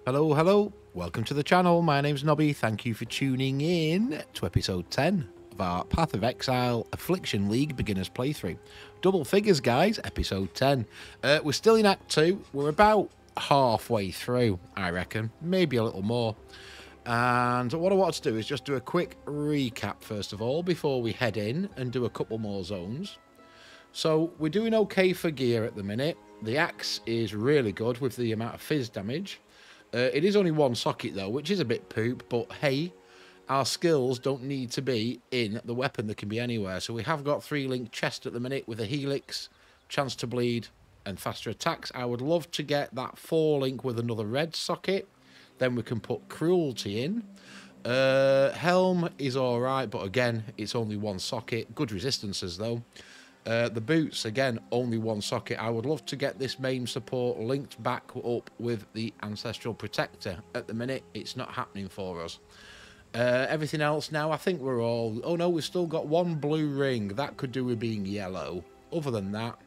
Hello, hello. Welcome to the channel. My name's Nobby. Thank you for tuning in to episode 10 of our Path of Exile Affliction League Beginners Playthrough. Double figures, guys. Episode 10. We're still in Act 2. We're about halfway through, I reckon. Maybe a little more. And what I want to do is just do a quick recap, first of all, before we head in and do a couple more zones. So we're doing okay for gear at the minute. The axe is really good with the amount of fizz damage. It is only one socket though, which is a bit poop, but hey, our skills don't need to be in the weapon, they can be anywhere. So we have got 3-link chest at the minute with a helix, chance to bleed and faster attacks. I would love to get that 4-link with another red socket, then we can put cruelty in. Helm is alright, but again, it's only one socket. Good resistances though. The boots, again, only one socket. I would love to get this main support linked back up with the Ancestral Protector. At the minute, it's not happening for us. Everything else now, I think we're all... Oh no, we've still got one blue ring. That could do with being yellow. Other than that,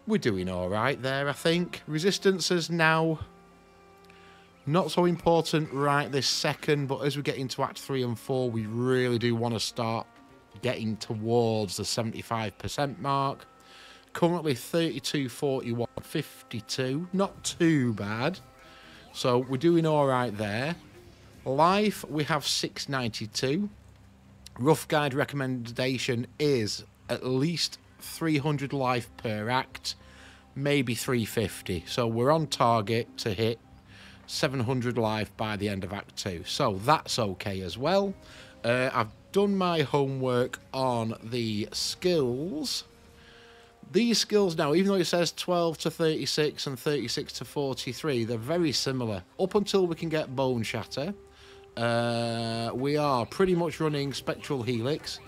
we're doing alright there, I think. Resistances now, not so important right this second, but as we get into Act 3 and 4, we really do want to start getting towards the 75% mark. Currently 32, 41, 52. Not too bad. So we're doing all right there. Life, we have 692. Rough guide recommendation is at least 300 life per act, maybe 350. So we're on target to hit 700 life by the end of Act 2. So that's okay as well. I've done my homework on the skills. These skills now, even though it says 12 to 36 and 36 to 43, they're very similar. Up until we can get Boneshatter, we are pretty much running Spectral Helix,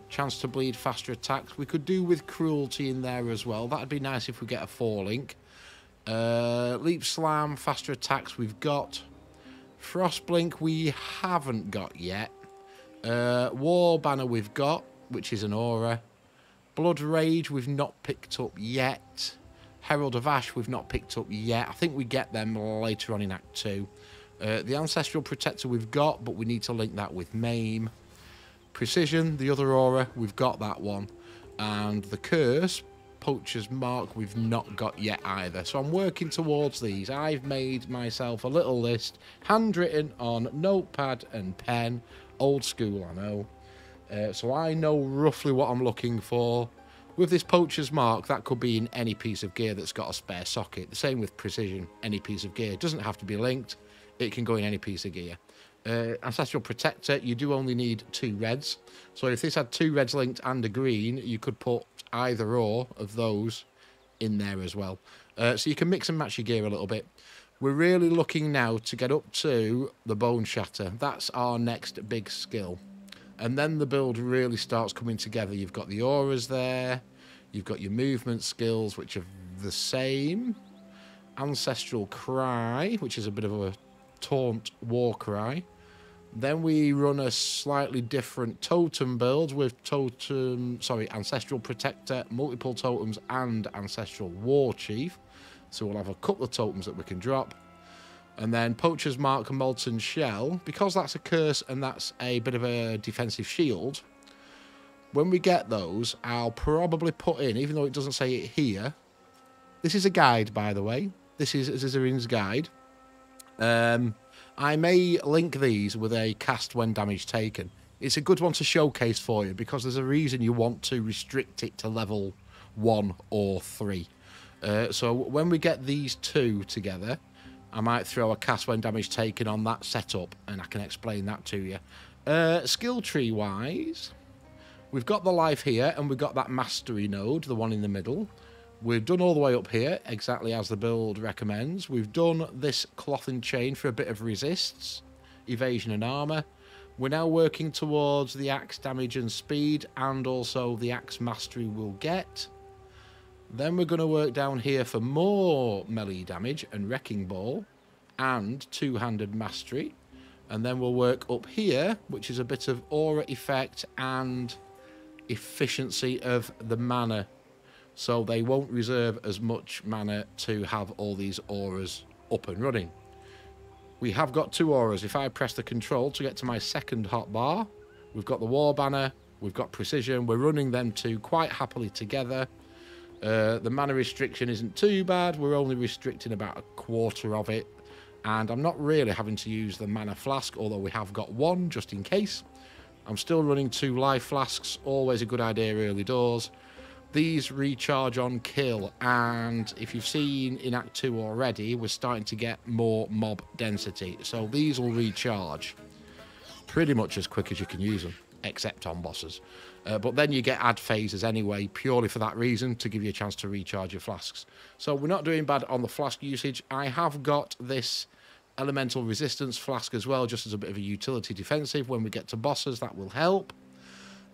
chance to bleed, faster attacks. We could do with Cruelty in there as well. That'd be nice if we get a 4-link. Leap Slam, faster attacks we've got. Frostblink we haven't got yet. War Banner we've got, which is an aura. Blood Rage we've not picked up yet. Herald of Ash we've not picked up yet. I think we get them later on in Act 2. The Ancestral Protector we've got, but we need to link that with Maim. Precision, the other aura, we've got that one. And the Curse, Poacher's Mark, we've not got yet either. So I'm working towards these. I've made myself a little list, handwritten on notepad and pen. Old school, I know. So I know roughly what I'm looking for. With this Poacher's Mark, that could be in any piece of gear that's got a spare socket. The same with Precision. Any piece of gear. It doesn't have to be linked. It can go in any piece of gear. Ancestral Protector, you do only need 2 reds. So if this had 2 reds linked and a green, you could put either or of those in there as well. So you can mix and match your gear a little bit. We're really looking now to get up to the Boneshatter. That's our next big skill. And then the build really starts coming together. You've got the auras there. You've got your movement skills, which are the same. Ancestral Cry, which is a bit of a taunt war cry. Then we run a slightly different totem build with Ancestral Protector, multiple totems, and Ancestral War Chief. So we'll have a couple of totems that we can drop. And then Poacher's Mark and Molten Shell, because that's a curse and that's a bit of a defensive shield, when we get those, I'll probably put in, even though it doesn't say it here, this is a guide, by the way. This is Zizaran's guide. I may link these with a cast when damage taken. It's a good one to showcase for you, because there's a reason you want to restrict it to level 1 or 3. So when we get these 2 together, I might throw a cast when damage taken on that setup, and I can explain that to you. Skill tree wise, we've got the life here, and we've got that mastery node, the one in the middle. We've done all the way up here, exactly as the build recommends. We've done this cloth and chain for a bit of resists, evasion and armor. We're now working towards the axe damage and speed, and also the axe mastery we'll get. Then we're going to work down here for more melee damage and Wrecking Ball and two-handed mastery. And then we'll work up here, which is a bit of aura effect and efficiency of the mana. So they won't reserve as much mana to have all these auras up and running. We have got 2 auras. If I press the control to get to my second hotbar, we've got the War Banner, we've got Precision. We're running them 2 quite happily together. The mana restriction isn't too bad. We're only restricting about 1/4 of it. And I'm not really having to use the mana flask, although we have got 1 just in case. I'm still running 2 life flasks, always a good idea early doors. These recharge on kill, and if you've seen in Act 2 already, we're starting to get more mob density. So these will recharge pretty much as quick as you can use them, except on bosses. But then you get ad phases anyway, purely for that reason, to give you a chance to recharge your flasks. So we're not doing bad on the flask usage. I have got this elemental resistance flask as well, just as a bit of a utility defensive. When we get to bosses, that will help.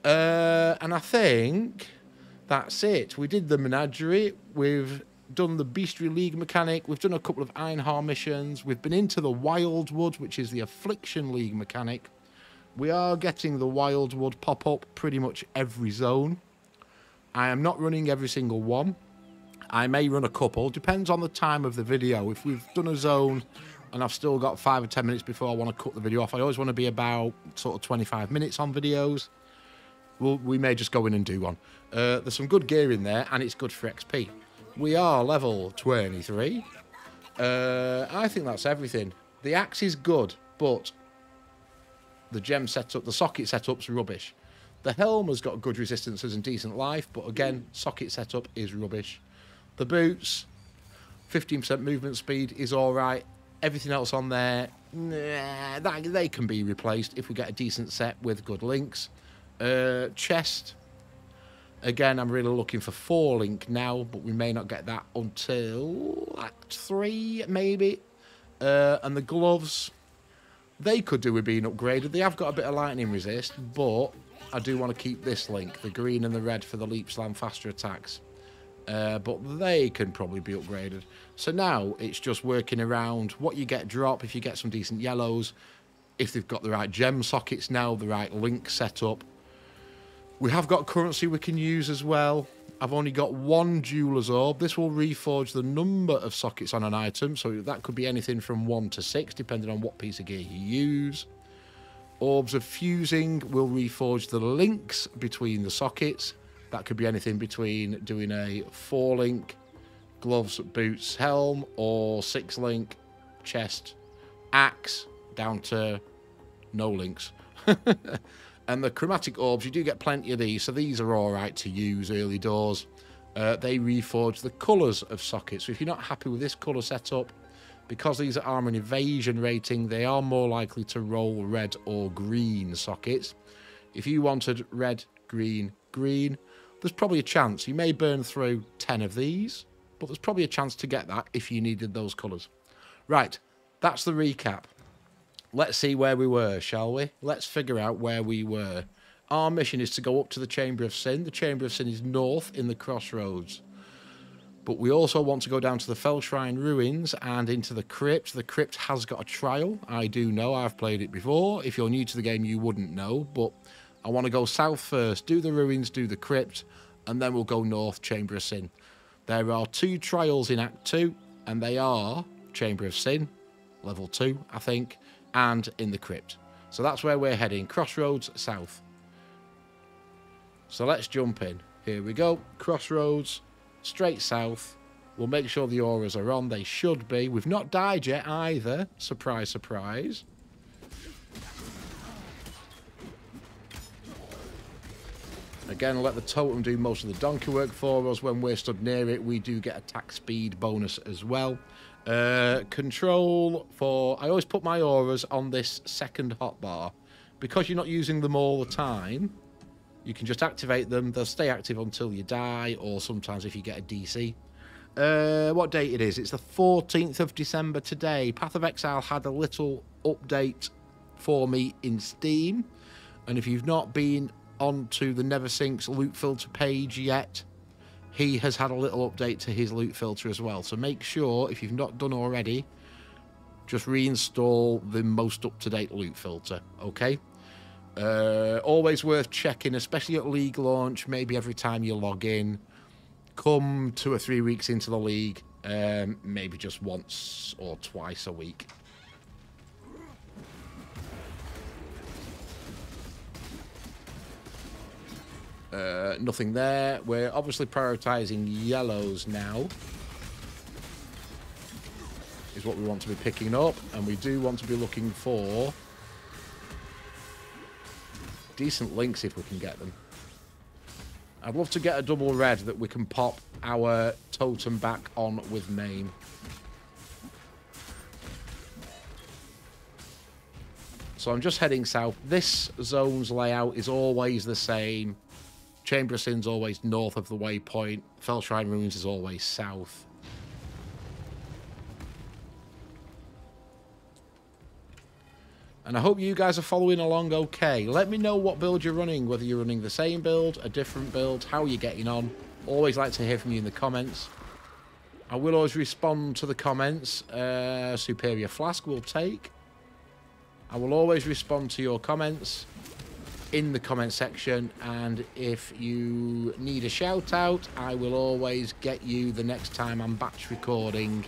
And I think that's it. We did the menagerie. We've done the Bestiary League mechanic. We've done a couple of Ironheart missions. We've been into the Wildwood, which is the Affliction League mechanic. We are getting the Wildwood pop up pretty much every zone. I am not running every single one. I may run a couple. Depends on the time of the video. If we've done a zone and I've still got 5 or 10 minutes before I want to cut the video off, I always want to be about sort of 25 minutes on videos. We may just go in and do one. There's some good gear in there, and it's good for XP. We are level 23. I think that's everything. The axe is good, but the gem setup, the socket setup's rubbish. The helm has got good resistances and decent life, but again, socket setup is rubbish. The boots, 15% movement speed is all right. Everything else on there, nah, they can be replaced if we get a decent set with good links. Chest, again, I'm really looking for 4 link now, but we may not get that until Act 3, maybe. And the gloves, they could do with being upgraded. They have got a bit of lightning resist, but I do want to keep this link, the green and the red, for the leap slam faster attacks. But they can probably be upgraded. So now it's just working around what you get drop, if you get some decent yellows, if they've got the right gem sockets now, the right link setup. We have got currency we can use as well. I've only got 1 jeweler's orb. This will reforge the number of sockets on an item, so that could be anything from 1 to 6, depending on what piece of gear you use. Orbs of fusing will reforge the links between the sockets. That could be anything between doing a 4 link, gloves, boots, helm, or 6 link, chest, axe, down to no links. And the chromatic orbs, you do get plenty of these, so these are all right to use early doors. They reforge the colours of sockets. So if you're not happy with this colour setup, because these are armour and evasion rating, they are more likely to roll red or green sockets. If you wanted red, green, green, there's probably a chance. You may burn through 10 of these, but there's probably a chance to get that if you needed those colours. Right, that's the recap. Let's see where we were, shall we? Let's figure out where we were. Our mission is to go up to the Chamber of Sin. The Chamber of Sin is north in the Crossroads. But we also want to go down to the Fellshrine ruins and into the Crypt. The Crypt has got a trial. I do know. I've played it before. If you're new to the game, you wouldn't know. But I want to go south first, do the ruins, do the Crypt, and then we'll go north, Chamber of Sin. There are 2 trials in Act 2, and they are Chamber of Sin, level 2, I think, and in the Crypt. So that's where we're heading, Crossroads south. So let's jump in. Here we go, Crossroads, straight south. We'll make sure the auras are on, they should be. We've not died yet either, surprise, surprise. Again, let the totem do most of the donkey work for us. When we're stood near it, we do get attack speed bonus as well. Control for... I always put my auras on this second hotbar. Because you're not using them all the time, you can just activate them. They'll stay active until you die, or sometimes if you get a DC. What date it is? It's the 14th of December today. Path of Exile had a little update for me in Steam. And if you've not been onto the Neversinks loot filter page yet, he has had a little update to his loot filter as well. So make sure, if you've not done already, just reinstall the most up-to-date loot filter, okay? Always worth checking, especially at League launch, maybe every time you log in. Come 2 or 3 weeks into the League, maybe just once or twice a week. Nothing there. We're obviously prioritising yellows now. Is what we want to be picking up. And we do want to be looking for decent links if we can get them. I'd love to get a double red that we can pop our totem back on with main. So I'm just heading south. This zone's layout is always the same. Chamber of Sin's always north of the waypoint. Fellshrine Ruins is always south. And I hope you guys are following along okay. Let me know what build you're running, whether you're running the same build, a different build, how you're getting on. Always like to hear from you in the comments. I will always respond to the comments. Superior Flask will take. I will always respond to your comments in the comment section, and if you need a shout out, I will always get you the next time I'm batch recording,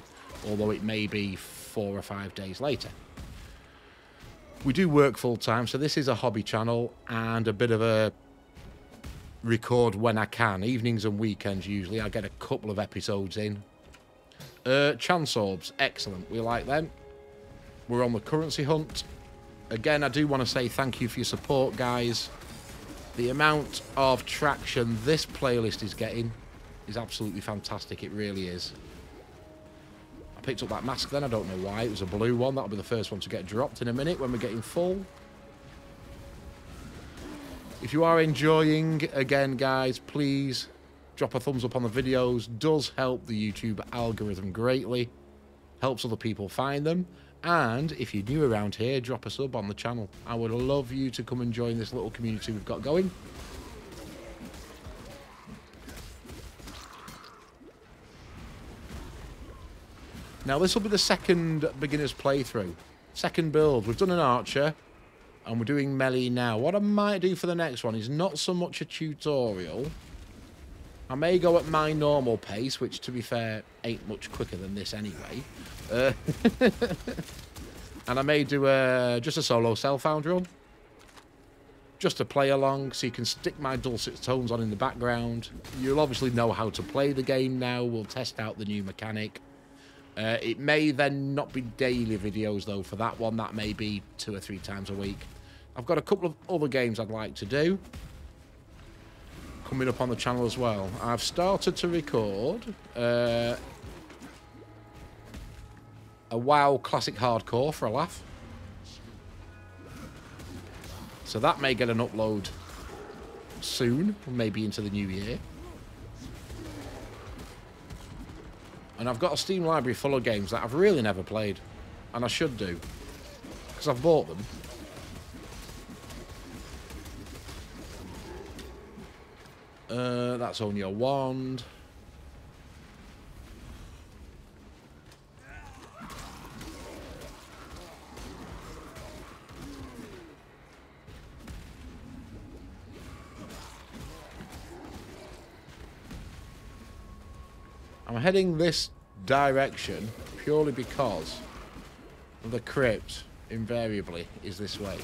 although it may be 4 or 5 days later. We do work full time, so this is a hobby channel and a bit of a record when I can. Evenings and weekends usually. I get a couple of episodes in. Chance orbs, excellent. We like them. We're on the currency hunt. Again, I do want to say thank you for your support, guys. The amount of traction this playlist is getting is absolutely fantastic. It really is. I picked up that mask then. I don't know why. It was a blue one. That'll be the first one to get dropped in a minute when we're getting full. If you are enjoying, again, guys, please drop a thumbs up on the videos. Does help the YouTube algorithm greatly. Helps other people find them. And if you're new around here, drop a sub on the channel. I would love you to come and join this little community we've got going. Now, this will be the second beginner's playthrough. Second build. We've done an archer, and we're doing melee now. What I might do for the next one is not so much a tutorial. I may go at my normal pace, which, to be fair, ain't much quicker than this anyway. And I may do just a solo self-found run. Just to play along, so you can stick my dulcet tones on in the background. You'll obviously know how to play the game now. We'll test out the new mechanic. It may then not be daily videos, though, for that one. That may be 2 or 3 times a week. I've got a couple of other games I'd like to do coming up on the channel as well. I've started to record a WoW Classic Hardcore for a laugh. So that may get an upload soon, maybe into the new year. And I've got a Steam library full of games that I've really never played. And I should do, because I've bought them. That's only a wand. I'm heading this direction purely because the crypt invariably is this way.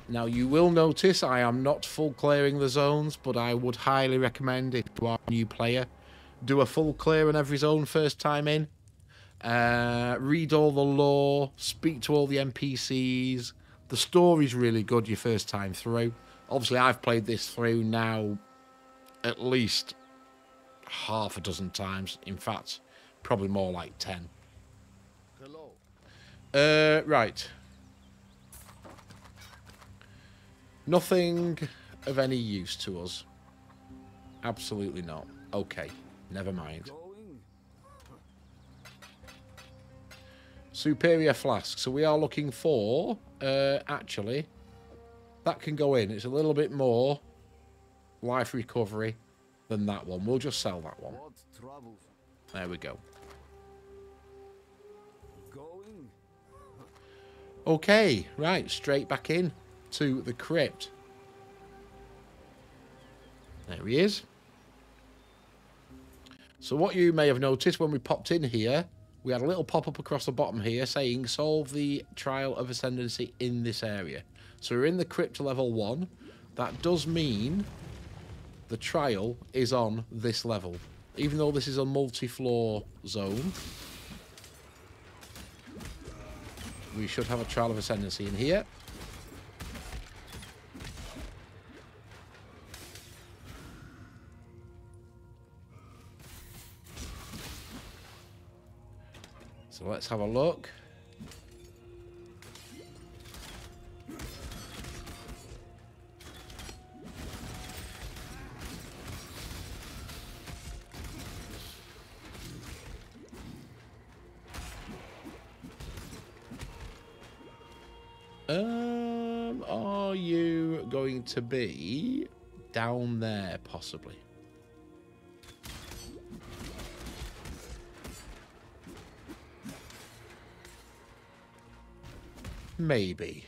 Now, you will notice I am not full clearing the zones, but I would highly recommend, if you are a new player, do a full clear in every zone first time in. Read all the lore, speak to all the NPCs. The story's really good your first time through. Obviously, I've played this through now at least half a dozen times. In fact, probably more like 10. Hello. Right. Nothing of any use to us. Absolutely not. Okay, never mind. Superior Flask. So we are looking for, actually, that can go in. It's a little bit more life recovery than that one. We'll just sell that one. There we go. Okay, right, straight back in to the crypt. There he is. So what you may have noticed when we popped in here, we had a little pop-up across the bottom here saying solve the trial of Ascendancy in this area. So we're in the Crypt level 1. That does mean the trial is on this level. Even though this is a multi-floor zone, we should have a trial of Ascendancy in here. So let's have a look. Are you going to be down there, possibly? Maybe.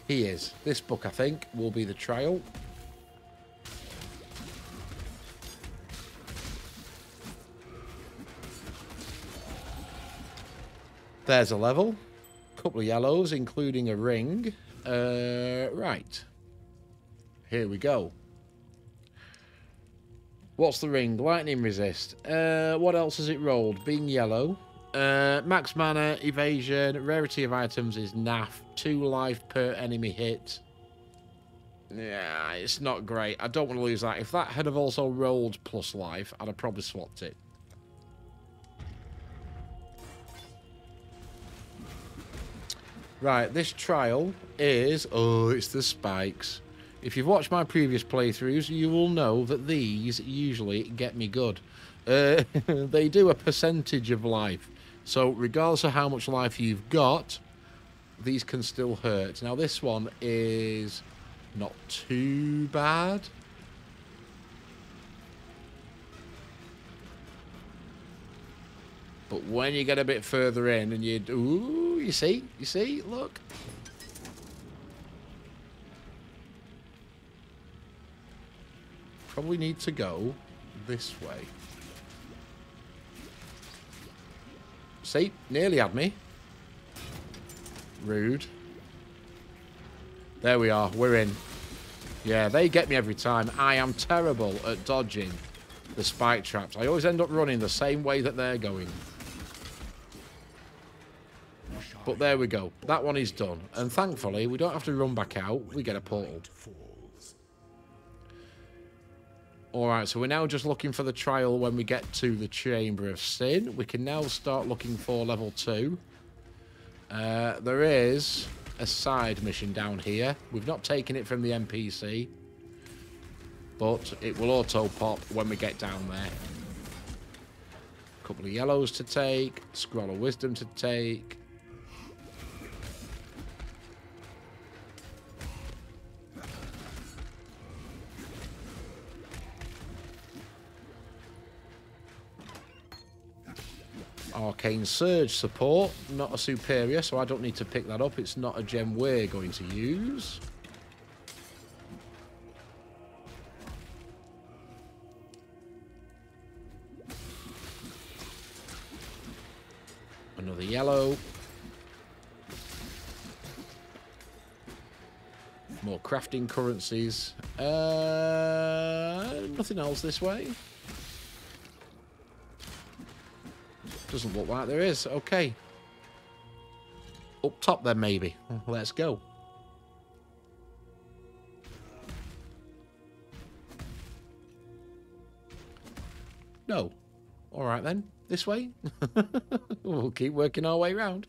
He is. This book, I think, will be the trial. There's a level. Couple of yellows, including a ring. Right. Here we go. What's the ring? Lightning resist. What else has it rolled? Being yellow. Max mana, evasion, rarity of items is naff. 2 life per enemy hit. Yeah, it's not great. I don't want to lose that. If that had have also rolled plus life, I'd have probably swapped it. Right, this trial is... Oh, it's the spikes. If you've watched my previous playthroughs, you will know that these usually get me good. They do a percentage of life. So regardless of how much life you've got, these can still hurt. Now this one is not too bad. But when you get a bit further in and you... Ooh, you see? Look. Probably need to go this way. See? Nearly had me. Rude. There we are. We're in. Yeah, they get me every time. I am terrible at dodging the spike traps. I always end up running the same way that they're going. But there we go. That one is done. And thankfully, we don't have to run back out. We get a portal. Alright, so we're now just looking for the trial when we get to the Chamber of Sin. We can now start looking for level 2. There is a side mission down here. We've not taken it from the NPC, but it will auto-pop when we get down there. A couple of yellows to take, Scroll of Wisdom to take. Arcane Surge support, not a superior, so I don't need to pick that up. It's not a gem we're going to use. Another yellow. More crafting currencies. Nothing else this way. Doesn't look like there is. Okay. Up top then, maybe. Let's go. No. All right then. This way. We'll keep working our way around.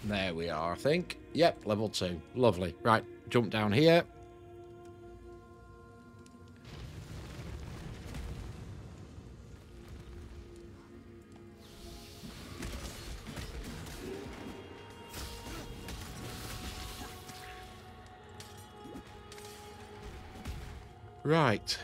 There we are, I think. Yep, level 2. Lovely. Right, jump down here. Right.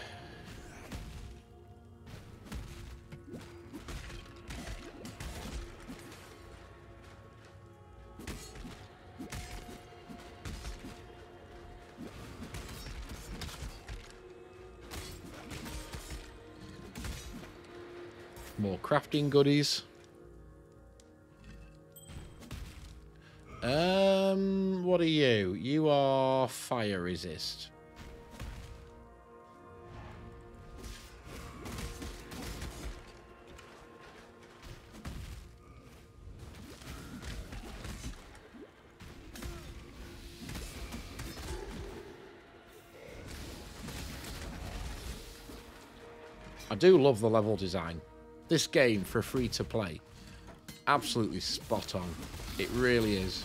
More crafting goodies. What are you? You are fire resist. I do love the level design. This game for free to play, absolutely spot on. It really is.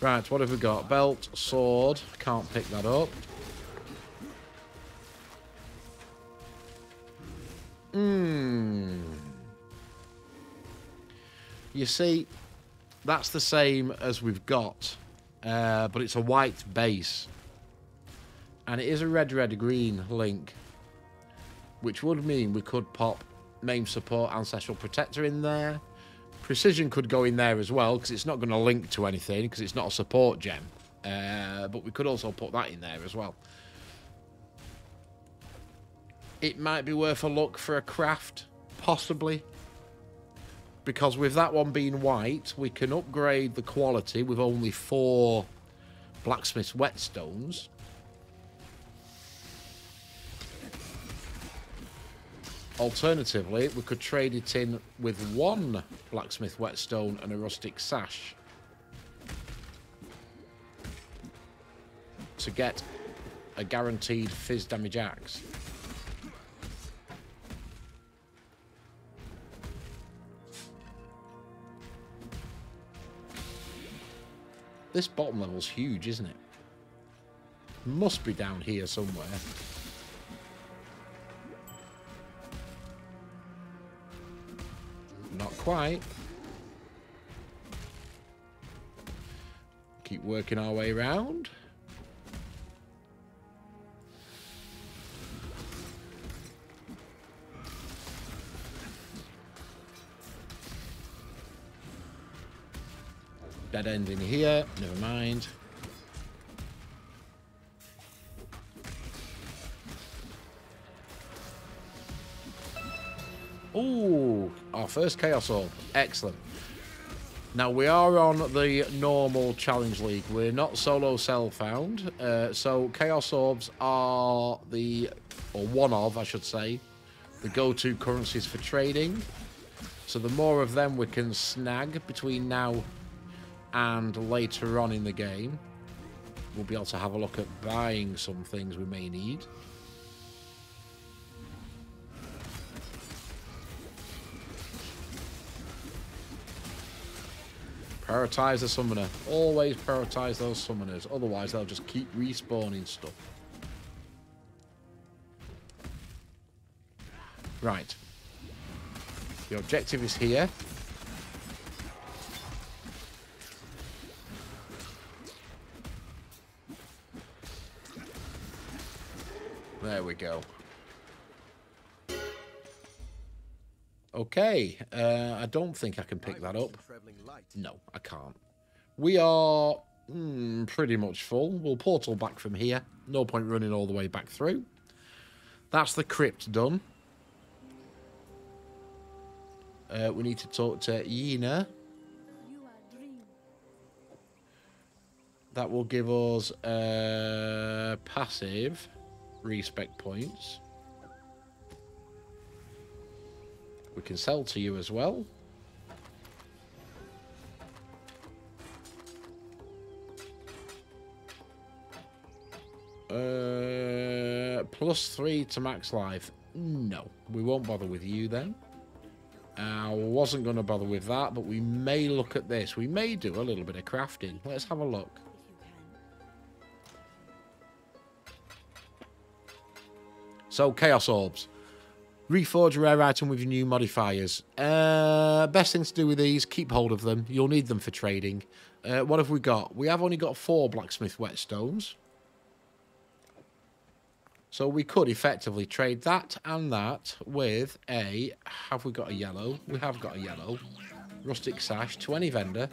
Right, what have we got? Belt, sword. Can't pick that up. You see, that's the same as we've got, but it's a white base. And it is a red-green link, which would mean we could pop Main Support, Ancestral Protector in there. Precision could go in there as well, because it's not going to link to anything, because it's not a support gem. But we could also put that in there as well. It might be worth a look for a craft, possibly. Because with that one being white, we can upgrade the quality with only 4 blacksmith's whetstones. Alternatively, we could trade it in with 1 blacksmith whetstone and a rustic sash to get a guaranteed fizz damage axe. This bottom level's huge, isn't it? Must be down here somewhere. Not quite. Keep working our way around. Dead end in here. Never mind. Ooh, our first Chaos Orb. Excellent. Now, we are on the normal Challenge League. We're not solo cell-found. So, Chaos Orbs are the, or one of, I should say, the go-to currencies for trading. So, the more of them we can snag between now and later on in the game, we'll be able to have a look at buying some things we may need. Prioritize the summoner. Always prioritize those summoners. Otherwise, they'll just keep respawning stuff. Right. The objective is here. There we go. Okay, I don't think I can pick that up. No, I can't. We are pretty much full. We'll portal back from here. No point running all the way back through. That's the crypt done. We need to talk to Yena. That will give us passive respec points. We can sell to you as well. +3 to max life. No, we won't bother with you then. I wasn't going to bother with that, but we may look at this. We may do a little bit of crafting. Let's have a look. So, Chaos Orbs. Reforge a rare item with your new modifiers. Best thing to do with these, keep hold of them. You'll need them for trading. What have we got? We have only got 4 blacksmith whetstones. So we could effectively trade that and that with a... Have we got a yellow? We have got a yellow. Rustic Sash to any vendor.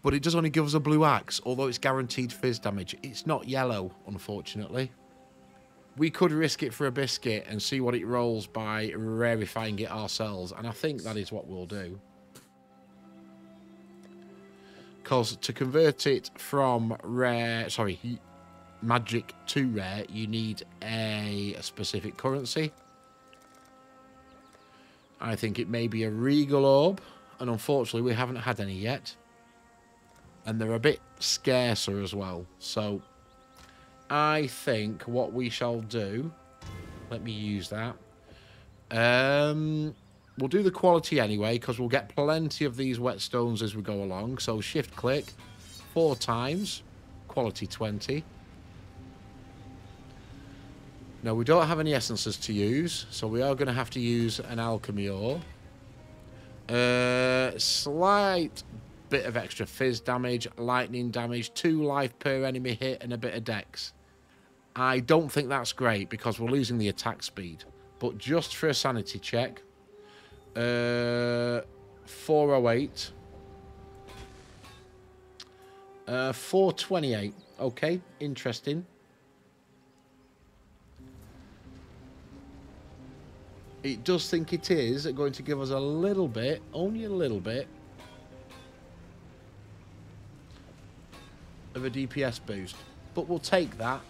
But it does only give us a blue axe, although it's guaranteed fizz damage. It's not yellow, unfortunately. We could risk it for a biscuit and see what it rolls by rarefying it ourselves. And I think that is what we'll do. Because to convert it from rare... Sorry, magic to rare, you need a specific currency. I think it may be a Regal Orb. And unfortunately, we haven't had any yet. And they're a bit scarcer as well. So... I think what we shall do... Let me use that. We'll do the quality anyway, because we'll get plenty of these whetstones as we go along. So shift click 4 times. Quality 20. Now we don't have any essences to use, so we are going to have to use an alchemy ore. Slight bit of extra fizz damage, lightning damage, 2 life per enemy hit, and a bit of dex. I don't think that's great because we're losing the attack speed. But just for a sanity check, 408, 428. Okay, interesting. It does think it is going to give us a little bit, only a little bit, of a DPS boost. But we'll take that.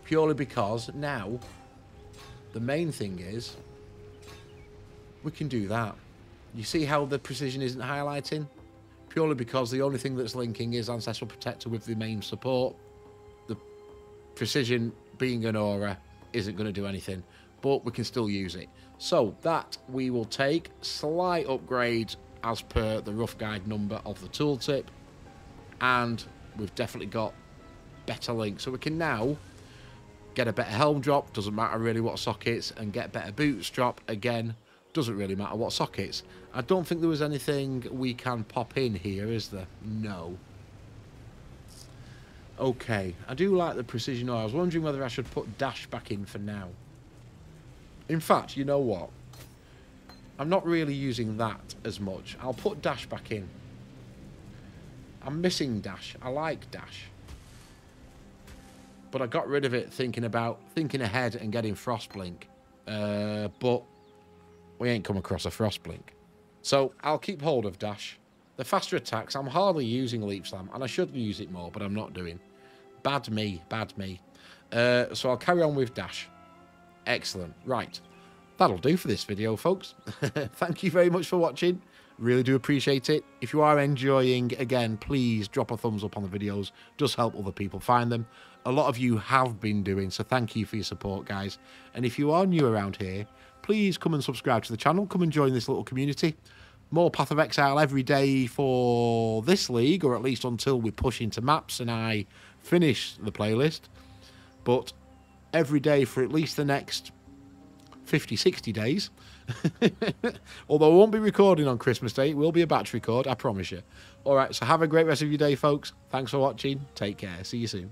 Purely because now the main thing is we can do that. You see how the precision isn't highlighting? Purely because the only thing that's linking is Ancestral Protector with the main support. The precision being an aura isn't going to do anything, but we can still use it. So that we will take. Slight upgrade as per the rough guide number of the tooltip, and we've definitely got better link. So we can now get a better helm drop, doesn't matter really what sockets, and get better boots drop, again, doesn't really matter what sockets. I don't think there was anything we can pop in here, is there? No. Okay, I do like the precision oil. I was wondering whether I should put dash back in for now. In fact, you know what? I'm not really using that as much. I'll put dash back in. I'm missing dash. I like dash. But I got rid of it thinking ahead and getting Frostblink. But we ain't come across a Frostblink. So I'll keep hold of dash. The faster attacks, I'm hardly using Leap Slam, and I should use it more, but I'm not doing. Bad me, bad me. So I'll carry on with dash. Excellent. Right. That'll do for this video, folks. Thank you very much for watching. Really do appreciate it. If you are enjoying, again, please drop a thumbs up on the videos. Does help other people find them. A lot of you have been doing, so thank you for your support, guys. And if you are new around here, please come and subscribe to the channel. Come and join this little community. More Path of Exile every day for this league, or at least until we push into maps and I finish the playlist. But every day for at least the next 50, 60 days. Although I won't be recording on Christmas Day. It will be a batch record, I promise you. Alright, so have a great rest of your day, folks. Thanks for watching. Take care. See you soon.